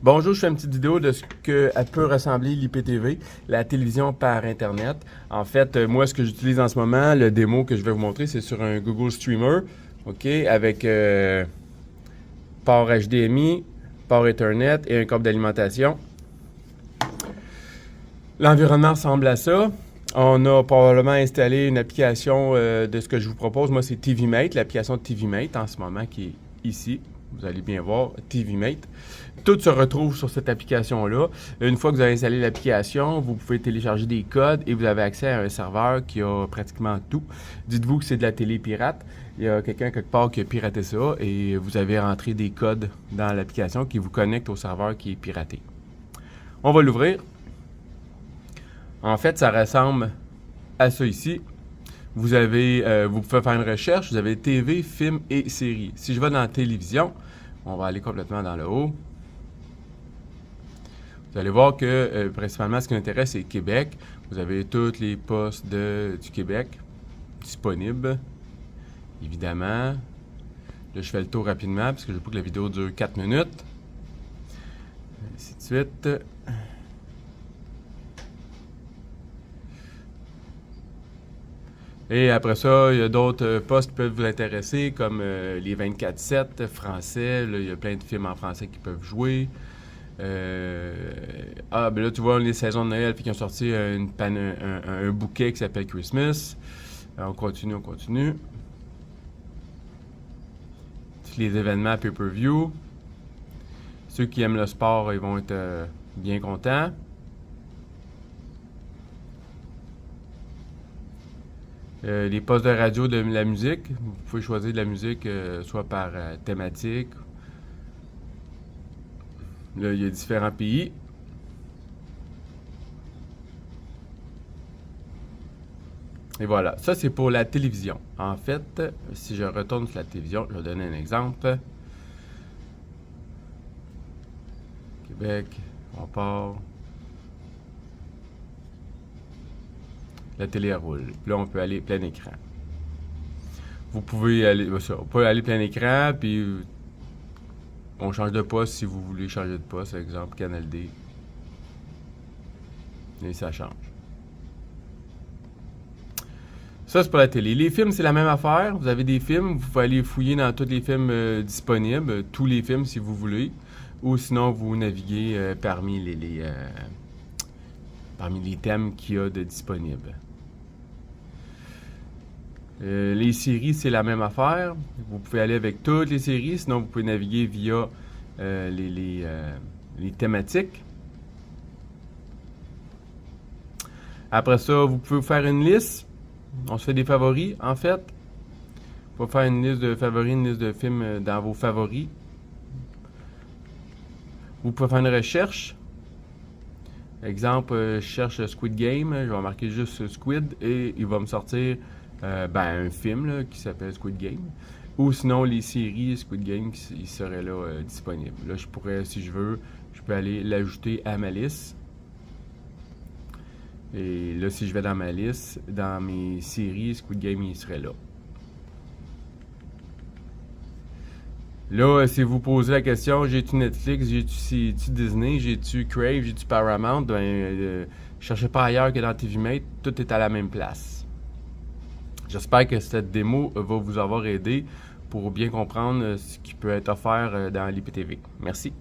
Bonjour, je fais une petite vidéo de ce qu'elle peut ressembler l'IPTV, la télévision par Internet. En fait, moi, ce que j'utilise en ce moment, le démo que je vais vous montrer, c'est sur un Google Streamer, OK, avec port HDMI, port Ethernet et un câble d'alimentation. L'environnement ressemble à ça. On a probablement installé une application de ce que je vous propose. Moi, c'est TVMate, l'application de TVMate en ce moment qui est ici. Vous allez bien voir, TVMate. Tout se retrouve sur cette application-là. Une fois que vous avez installé l'application, vous pouvez télécharger des codes et vous avez accès à un serveur qui a pratiquement tout. Dites-vous que c'est de la télé pirate. Il y a quelqu'un quelque part qui a piraté ça et vous avez rentré des codes dans l'application qui vous connectent au serveur qui est piraté. On va l'ouvrir. En fait, ça ressemble à ça ici. Vous pouvez faire une recherche, vous avez TV, films et séries. Si je vais dans la télévision, on va aller complètement dans le haut. Vous allez voir que principalement ce qui nous intéresse, c'est Québec. Vous avez tous les postes du Québec disponibles, évidemment. Là, je fais le tour rapidement parce que je veux pas que la vidéo dure 4 minutes. Ainsi de suite. Et après ça, il y a d'autres postes qui peuvent vous intéresser, comme les 24/7 français. Là, il y a plein de films en français qui peuvent jouer. Ben là, tu vois, les saisons de Noël, puis qui ont sorti un bouquet qui s'appelle Christmas. Alors, on continue. Les événements pay-per-view. Ceux qui aiment le sport, ils vont être bien contents. Les postes de radio de la musique, vous pouvez choisir de la musique soit par thématique. Là, il y a différents pays. Et voilà, ça c'est pour la télévision. En fait, si je retourne sur la télévision, je vais donner un exemple. Québec, on part. La télé roule. Puis là, on peut aller plein écran. Vous pouvez aller, on peut aller plein écran, puis on change de poste si vous voulez changer de poste, par exemple Canal D. Et ça change. Ça, c'est pour la télé. Les films, c'est la même affaire. Vous avez des films, vous pouvez aller fouiller dans tous les films disponibles, tous les films si vous voulez, ou sinon vous naviguez parmi les thèmes qu'il y a de disponibles. Les séries, c'est la même affaire. Vous pouvez aller avec toutes les séries, sinon vous pouvez naviguer via les thématiques. Après ça, vous pouvez faire une liste. On se fait des favoris, en fait. Vous pouvez faire une liste de favoris, une liste de films dans vos favoris. Vous pouvez faire une recherche. Exemple, je cherche Squid Game, je vais marquer juste Squid et il va me sortir un film là, qui s'appelle Squid Game. Ou sinon les séries Squid Game, ils seraient là disponibles. Là, je pourrais, si je veux, je peux aller l'ajouter à ma liste. Et là, si je vais dans ma liste, dans mes séries, Squid Game, il serait là. Là, si vous posez la question, j'ai-tu Netflix, j'ai-tu Disney, j'ai-tu Crave, j'ai-tu Paramount, cherchez pas ailleurs que dans TVMate, tout est à la même place. J'espère que cette démo va vous avoir aidé pour bien comprendre ce qui peut être offert dans l'IPTV. Merci.